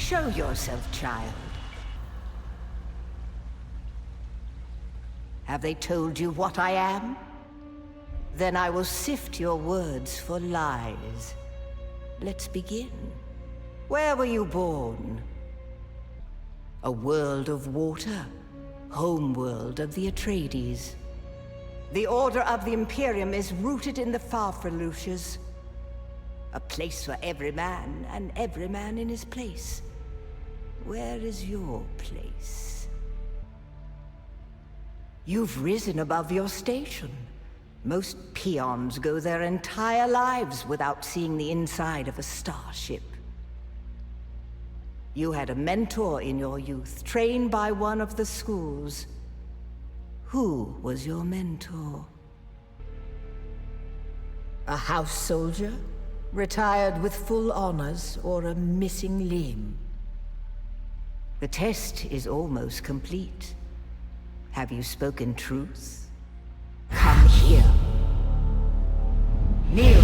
Show yourself, child. Have they told you what I am? Then I will sift your words for lies. Let's begin. Where were you born? A world of water, homeworld of the Atreides. The Order of the Imperium is rooted in the Farfreluches. A place for every man, and every man in his place. Where is your place? You've risen above your station. Most peons go their entire lives without seeing the inside of a starship. You had a mentor in your youth, trained by one of the schools. Who was your mentor? A house soldier? Retired with full honors, or a missing limb? The test is almost complete. Have you spoken truth? Come here. Kneel.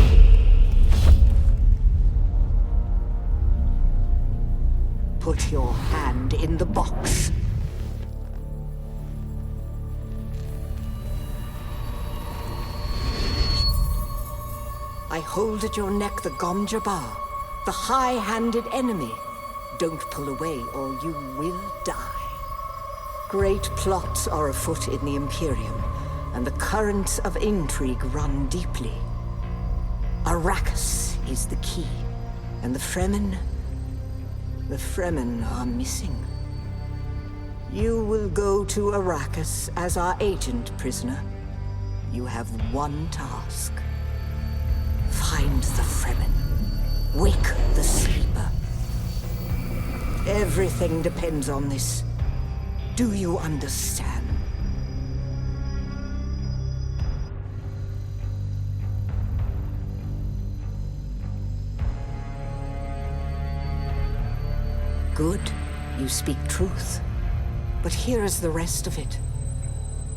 Put your hand in the box. I hold at your neck the Gom Jabbar, the high-handed enemy. Don't pull away or you will die. Great plots are afoot in the Imperium, and the currents of intrigue run deeply. Arrakis is the key, and the Fremen are missing. You will go to Arrakis as our agent, prisoner. You have one task. Find the Fremen. Wake the sleeper. Everything depends on this. Do you understand? Good. You speak truth. But here is the rest of it.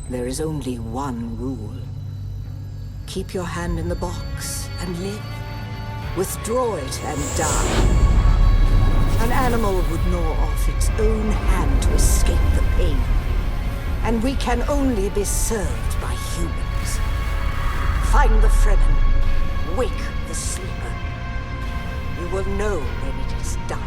There is only one rule. Keep your hand in the box and live. Withdraw it and die. An animal would gnaw off its own hand to escape the pain. And we can only be served by humans. Find the Fremen. Wake the sleeper. You will know when it is done.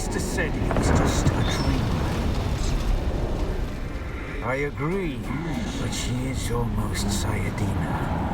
Maester said it was just a dream. I agree, but she is almost Sayadina.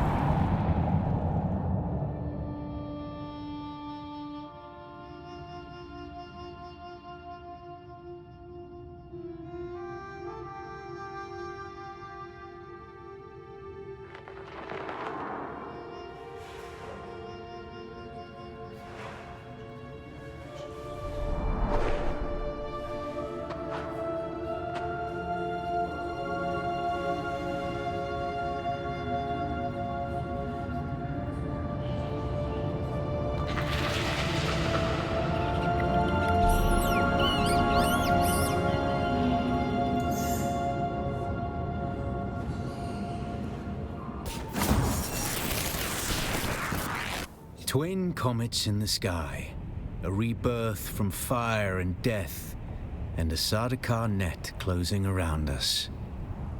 Twin comets in the sky, a rebirth from fire and death, and a Sardaukar net closing around us.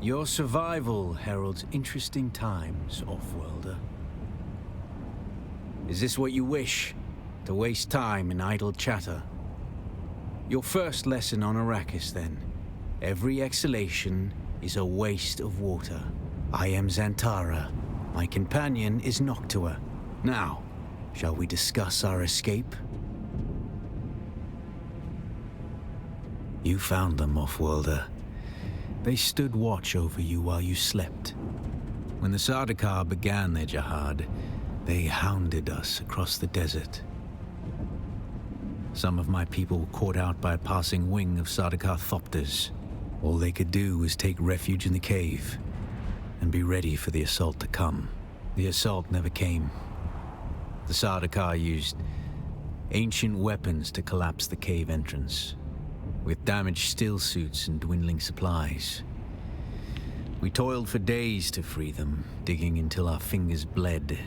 Your survival heralds interesting times, Offworlder. Is this what you wish? To waste time in idle chatter? Your first lesson on Arrakis, then. Every exhalation is a waste of water. I am Xantara. My companion is Noctua. Now, shall we discuss our escape? You found them, Offworlder. They stood watch over you while you slept. When the Sardaukar began their jihad, they hounded us across the desert. Some of my people were caught out by a passing wing of Sardaukar thopters. All they could do was take refuge in the cave and be ready for the assault to come. The assault never came. The Sardaukar used ancient weapons to collapse the cave entrance, with damaged still suits and dwindling supplies. We toiled for days to free them, digging until our fingers bled,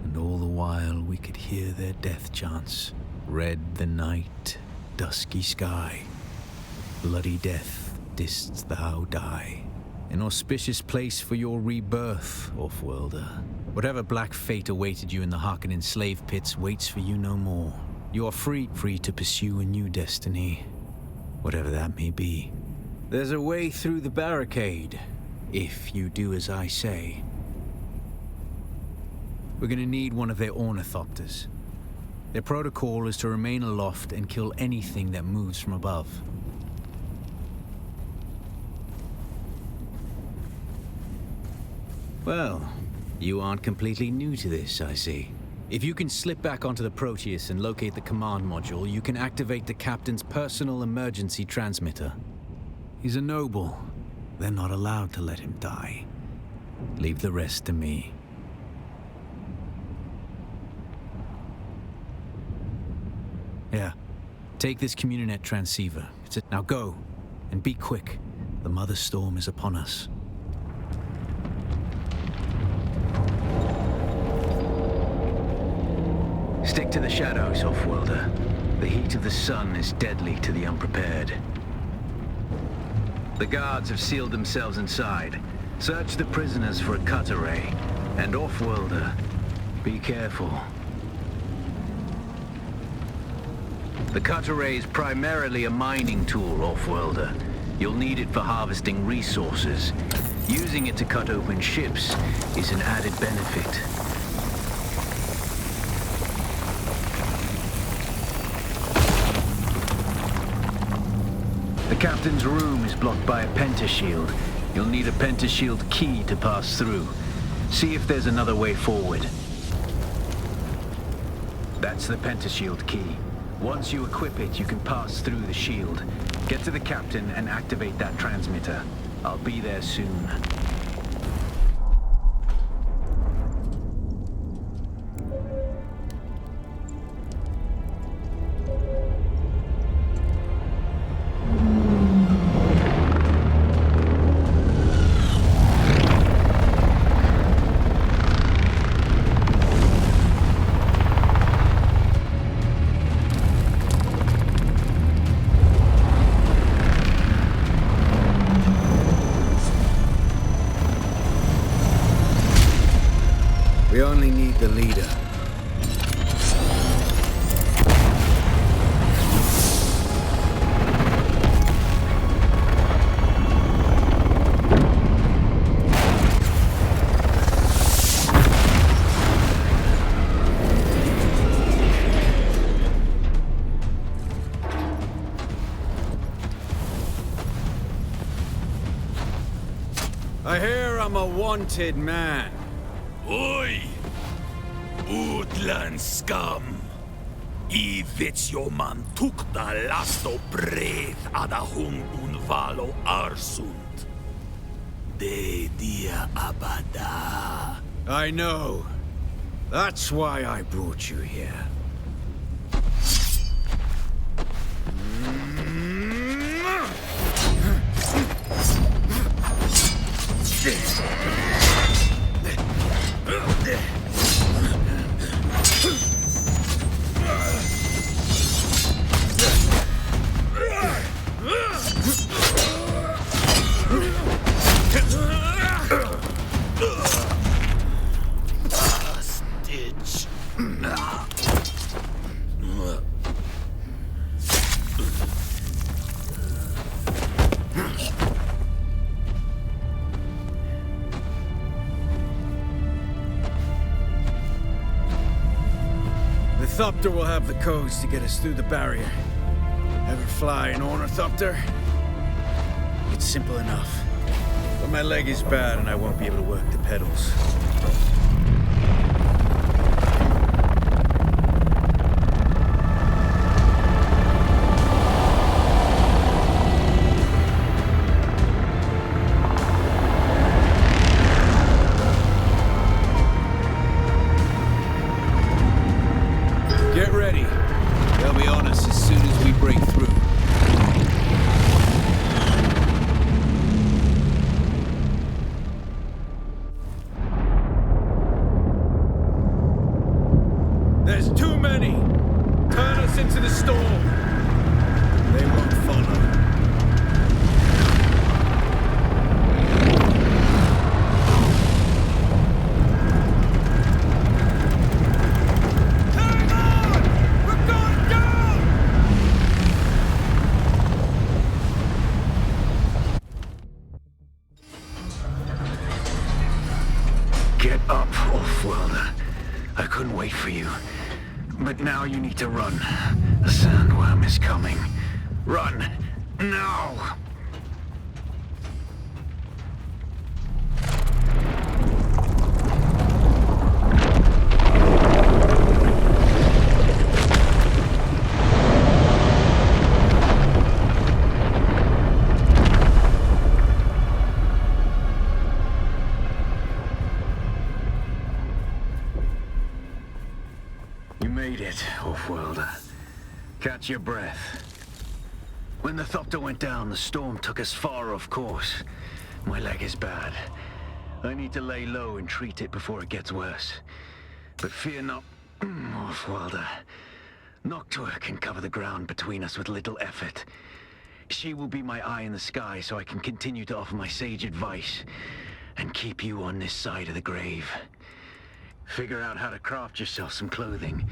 and all the while we could hear their death chants. Red the night, dusky sky, bloody death didst thou die. An auspicious place for your rebirth, Offworlder. Whatever black fate awaited you in the Harkonnen slave pits waits for you no more. You are free to pursue a new destiny, whatever that may be. There's a way through the barricade, if you do as I say. We're gonna need one of their ornithopters. Their protocol is to remain aloft and kill anything that moves from above. Well, you aren't completely new to this, I see. If you can slip back onto the Proteus and locate the command module, you can activate the captain's personal emergency transmitter. He's a noble. They're not allowed to let him die. Leave the rest to me. Yeah, take this Communinet transceiver. Now go, and be quick. The Mother Storm is upon us. Stick to the shadows, Offworlder. The heat of the sun is deadly to the unprepared. The guards have sealed themselves inside. Search the prisoners for a cut array. And Offworlder, be careful. The cut array is primarily a mining tool, Offworlder. You'll need it for harvesting resources. Using it to cut open ships is an added benefit. The captain's room is blocked by a pentashield. You'll need a pentashield key to pass through. See if there's another way forward. That's the pentashield key. Once you equip it, you can pass through the shield. Get to the captain and activate that transmitter. I'll be there soon. We only need the leader. I'm a wanted man. Oi! Utland scum! I vits jo man tukta lasto breath ada hung unvalo arsund. De dia abada. I know. That's why I brought you here. Stitch. The Thopter will have the codes to get us through the barrier. Ever fly an ornithopter? It's simple enough. But my leg is bad and I won't be able to work the pedals. Get ready. They'll be on us as soon as we break through. There's too many! Turn us into the storm! They won't follow. Hang on! We're going down! Get up, Off-Worlder. I couldn't wait for you. But now you need to run. The sandworm is coming. Run! Now! You made it, Off-Worlder. Catch your breath. When the Thopter went down, the storm took us far off course. My leg is bad. I need to lay low and treat it before it gets worse. But fear not, Off-Worlder. Noctua can cover the ground between us with little effort. She will be my eye in the sky so I can continue to offer my sage advice and keep you on this side of the grave. Figure out how to craft yourself some clothing.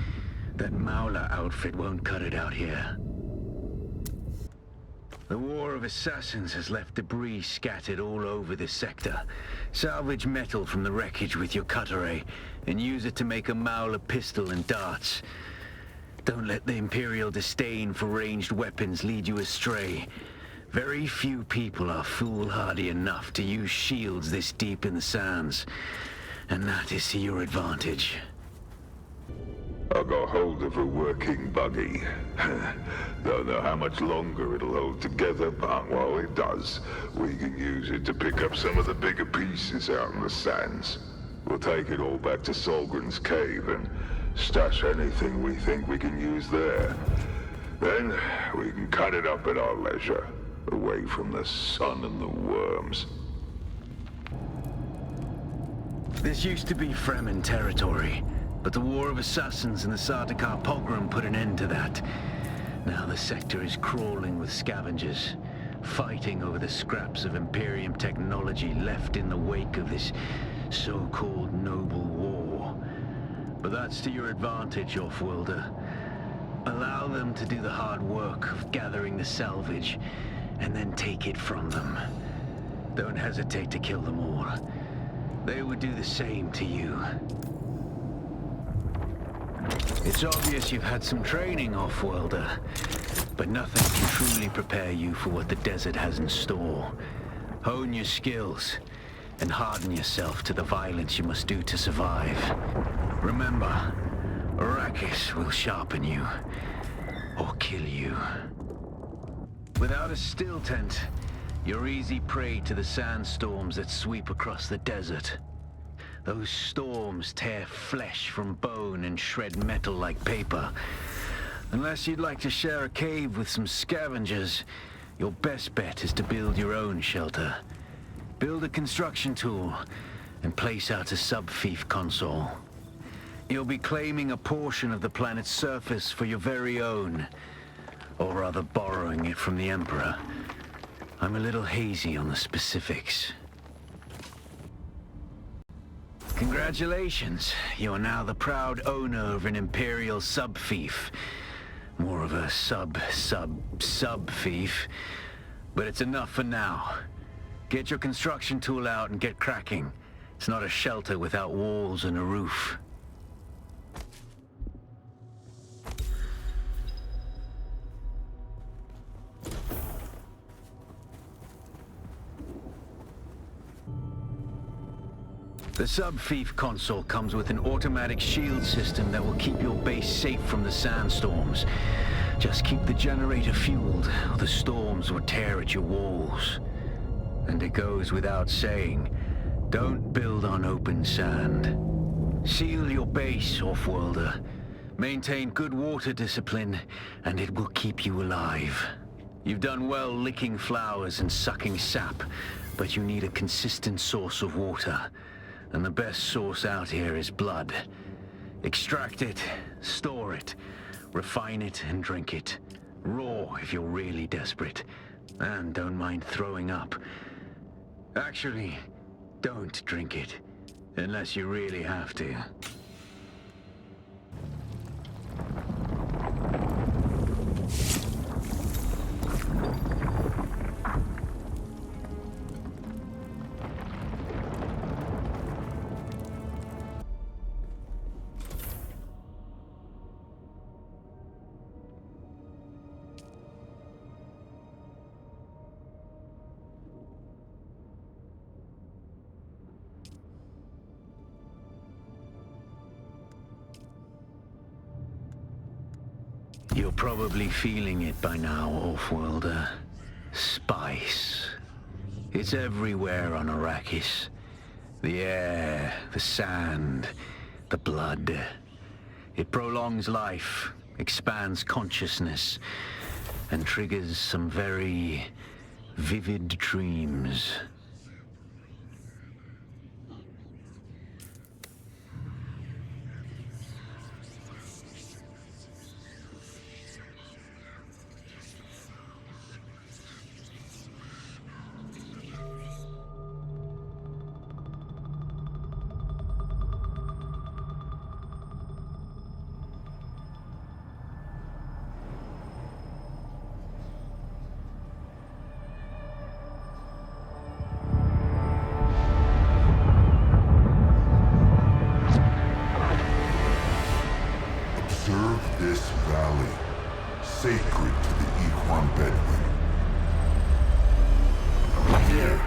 That Maula outfit won't cut it out here. The War of Assassins has left debris scattered all over this sector. Salvage metal from the wreckage with your cutter and use it to make a Maula pistol and darts. Don't let the Imperial disdain for ranged weapons lead you astray. Very few people are foolhardy enough to use shields this deep in the sands. And that is to your advantage. I got hold of a working buggy. Don't know how much longer it'll hold together, but while it does, we can use it to pick up some of the bigger pieces out in the sands. We'll take it all back to Solgren's cave and stash anything we think we can use there. Then we can cut it up at our leisure, away from the sun and the worms. This used to be Fremen territory, but the War of Assassins and the Sardaukar pogrom put an end to that. Now the sector is crawling with scavengers, fighting over the scraps of Imperium technology left in the wake of this so-called noble war. But that's to your advantage, Off-Worlder. Allow them to do the hard work of gathering the salvage, and then take it from them. Don't hesitate to kill them all. They would do the same to you. It's obvious you've had some training, Off-Worlder, but nothing can truly prepare you for what the desert has in store. Hone your skills, and harden yourself to the violence you must do to survive. Remember, Arrakis will sharpen you, or kill you. Without a still tent, you're easy prey to the sandstorms that sweep across the desert. Those storms tear flesh from bone and shred metal like paper. Unless you'd like to share a cave with some scavengers, your best bet is to build your own shelter. Build a construction tool and place out a sub-fief console. You'll be claiming a portion of the planet's surface for your very own, or rather borrowing it from the Emperor. I'm a little hazy on the specifics. Congratulations, you're now the proud owner of an Imperial sub-fief. More of a sub-fief. But it's enough for now. Get your construction tool out and get cracking. It's not a shelter without walls and a roof. The sub-fief console comes with an automatic shield system that will keep your base safe from the sandstorms. Just keep the generator fueled, or the storms will tear at your walls. And it goes without saying, don't build on open sand. Seal your base, Offworlder. Maintain good water discipline, and it will keep you alive. You've done well licking flowers and sucking sap, but you need a consistent source of water. And the best source out here is blood. Extract it, store it, refine it, and drink it. Raw if you're really desperate. And don't mind throwing up. Actually, don't drink it, unless you really have to. You're probably feeling it by now, Offworlder. Spice. It's everywhere on Arrakis. The air, the sand, the blood. It prolongs life, expands consciousness, and triggers some very vivid dreams. Observe this valley, sacred to the Ikhwan Bedouin. Here,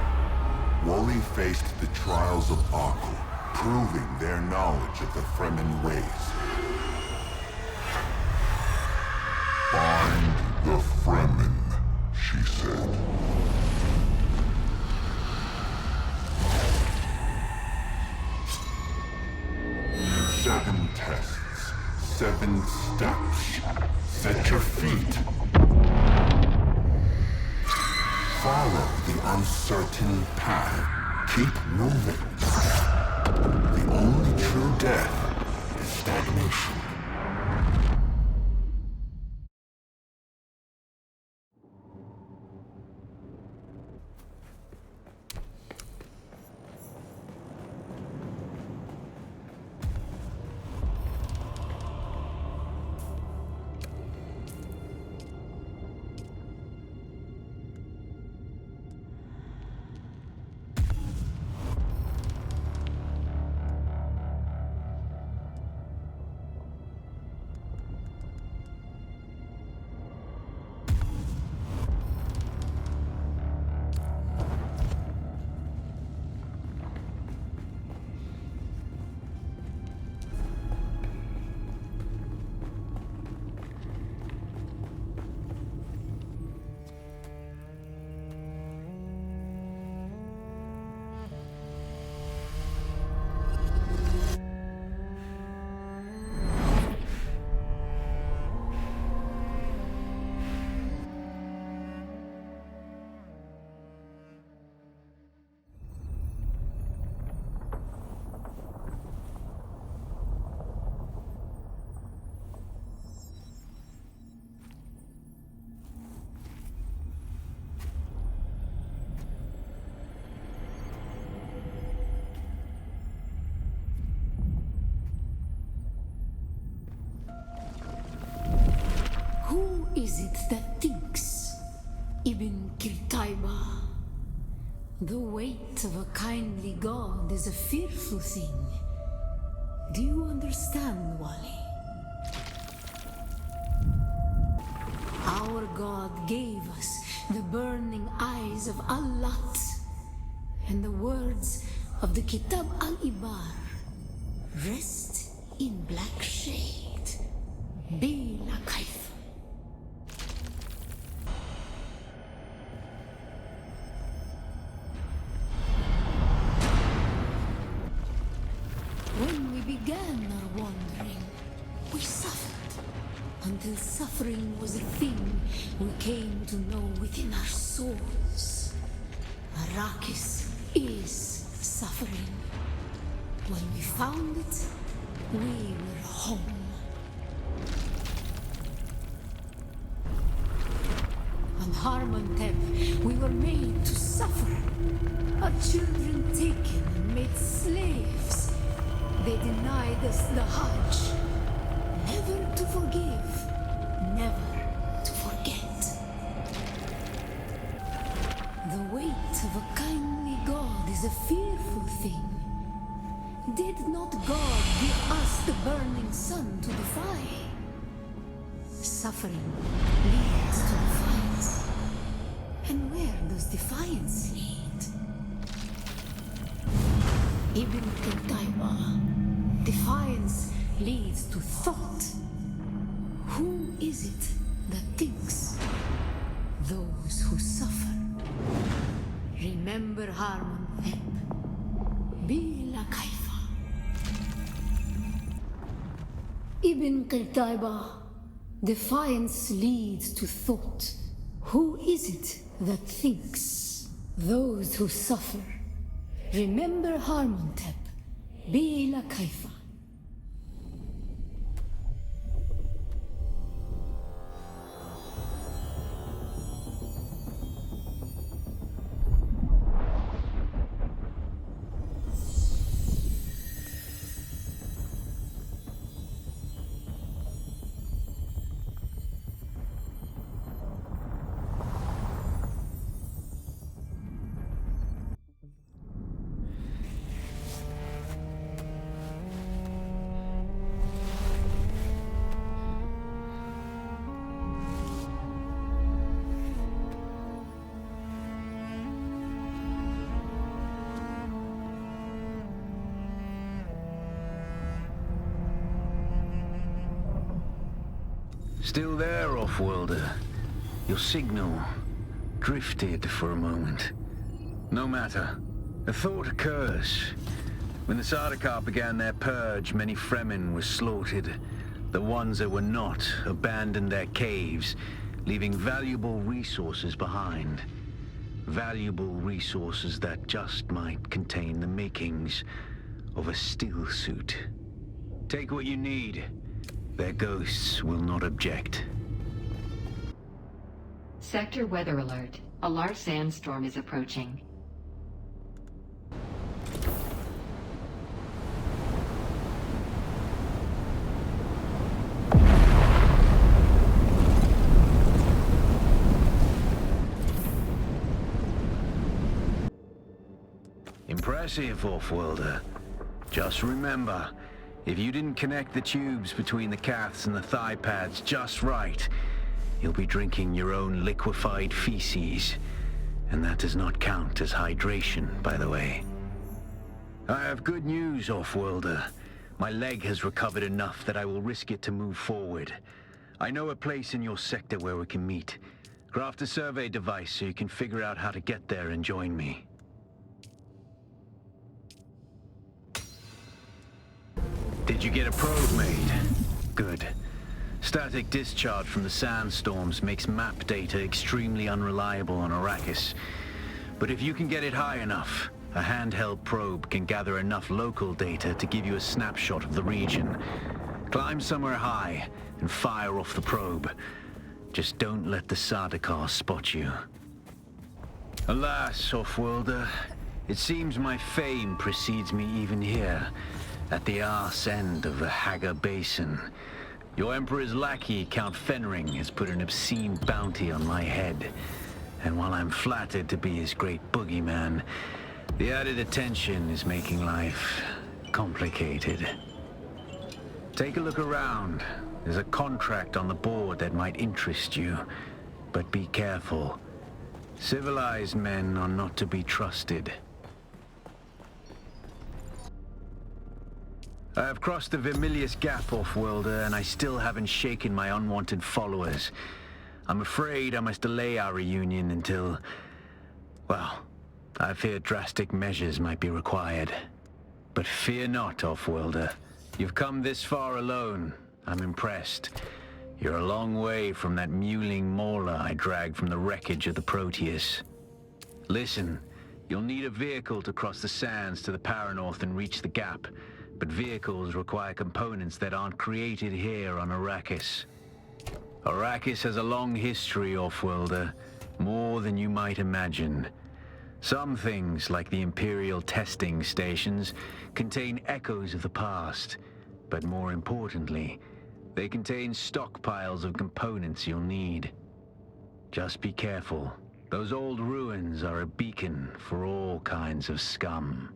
Wally faced the trials of Aku, proving their knowledge of the Fremen ways. Find the Fremen, she said. 7 tests, 7 steps. Set your feet. Follow the uncertain path. Keep moving. The only true death is stagnation. that thinks? Ibn Kirtaiba. The weight of a kindly god is a fearful thing. Do you understand, Wali? Our god gave us the burning eyes of Allat and the words of the Kitab al-Ibar. Rest in black shade. Be la kaif. When we began our wandering, we suffered. Until suffering was a thing we came to know within our souls. Arrakis is suffering. When we found it, we were home. On Harmontep, we were made to suffer. Our children taken and made slaves. They denied us the Hajj. Never to forgive, never to forget. The weight of a kindly God is a fearful thing. Did not God give us the burning sun to defy? Suffering leads to defiance. And where does defiance lead? Ibn Qutayba, defiance leads to thought. Who is it that thinks? Those who suffer. Remember Harmontep. Bila Kaifa. Ibn Qutayba, defiance leads to thought. Who is it that thinks? Those who suffer. Remember Harmontep. Bila Kaifa. Still there, Offworlder? Your signal drifted for a moment. No matter. A thought occurs. When the Sardaukar began their purge, many Fremen were slaughtered. The ones that were not abandoned their caves, leaving valuable resources behind. Valuable resources that just might contain the makings of a still suit. Take what you need. Their ghosts will not object. Sector weather alert. A large sandstorm is approaching. Impressive, Offworlder. Just remember, if you didn't connect the tubes between the caths and the thigh pads just right, you'll be drinking your own liquefied feces. And that does not count as hydration, by the way. I have good news, Offworlder. My leg has recovered enough that I will risk it to move forward. I know a place in your sector where we can meet. Craft a survey device so you can figure out how to get there and join me. Did you get a probe made? Good. Static discharge from the sandstorms makes map data extremely unreliable on Arrakis. But if you can get it high enough, a handheld probe can gather enough local data to give you a snapshot of the region. Climb somewhere high and fire off the probe. Just don't let the Sardaukar spot you. Alas, Offworlder, it seems my fame precedes me even here. At the arse end of the Haga Basin. Your Emperor's lackey, Count Fenring, has put an obscene bounty on my head. And while I'm flattered to be his great boogeyman, the added attention is making life complicated. Take a look around. There's a contract on the board that might interest you. But be careful. Civilized men are not to be trusted. I have crossed the Vermilius Gap, off-worlder, and I still haven't shaken my unwanted followers. I'm afraid I must delay our reunion until... well, I fear drastic measures might be required. But fear not, off-worlder. You've come this far alone. I'm impressed. You're a long way from that mewling mauler I dragged from the wreckage of the Proteus. Listen, you'll need a vehicle to cross the sands to the Paranorth and reach the Gap. But vehicles require components that aren't created here on Arrakis. Arrakis has a long history, off-worlder. More than you might imagine. Some things, like the Imperial testing stations, contain echoes of the past. But more importantly, they contain stockpiles of components you'll need. Just be careful. Those old ruins are a beacon for all kinds of scum.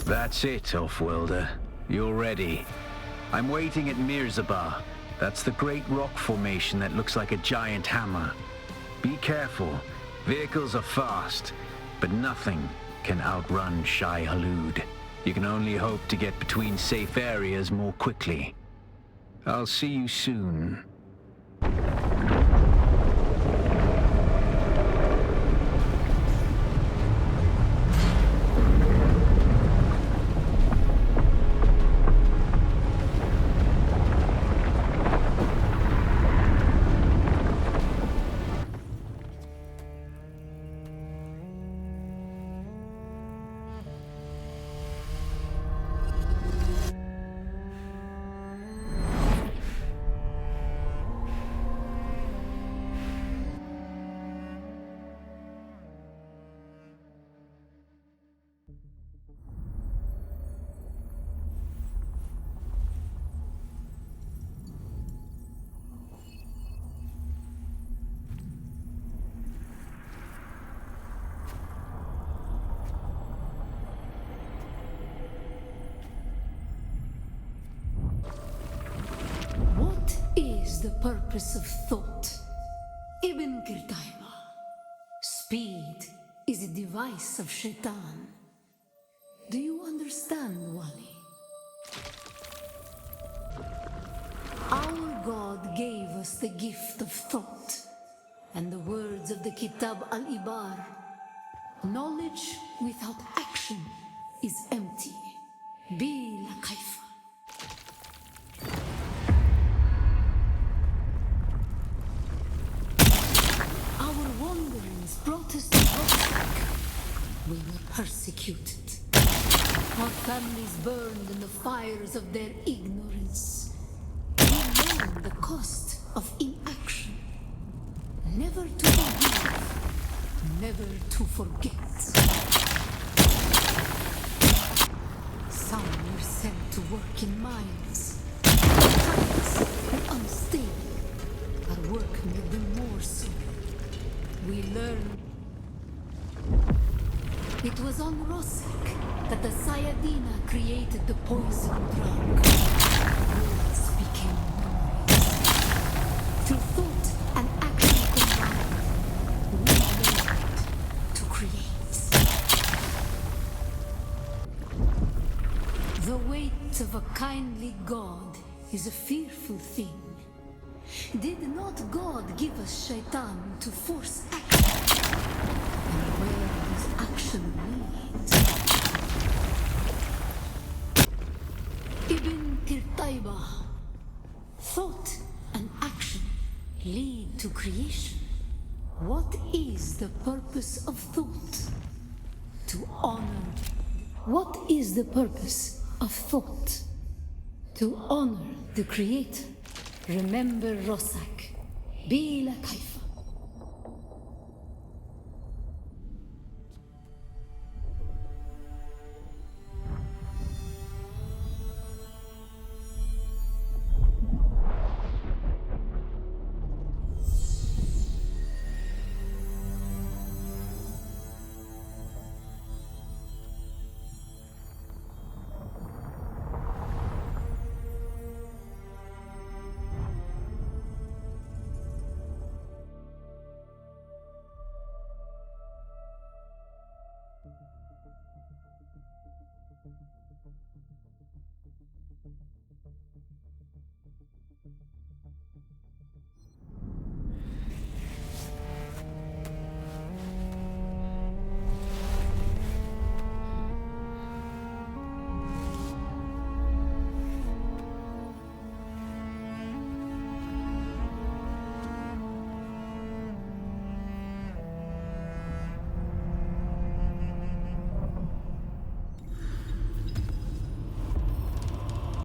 That's it, off-worlder. You're ready. I'm waiting at Mirzabah. That's the great rock formation that looks like a giant hammer. Be careful. Vehicles are fast, but nothing can outrun Shai Hulud. You can only hope to get between safe areas more quickly. I'll see you soon. The purpose of thought. Ibn Kirtaiba. Speed is a device of Shaitan. Do you understand, Wali? Our God gave us the gift of thought, and the words of the Kitab al-Ibar. Knowledge without action is empty. Bila kaifa. Brought us to Prologue. We were persecuted. Our families burned in the fires of their ignorance. We learned the cost of inaction. Never to forgive, never to forget. Some were sent to work in mines. Others were unstable. Our work made them more so. We learned. It was on Rosek that the Sayadina created the poison drug. Words became memories. Through thought and action combined, we learned to create. The weight of a kindly God is a fearful thing. Did not God give us Shaitan to force action? And where does action lead? Ibn Kirtaiba. Thought and action lead to creation. What is the purpose of thought? To honor. What is the purpose of thought. To honor the Creator, remember Rosak. Bila Kaif.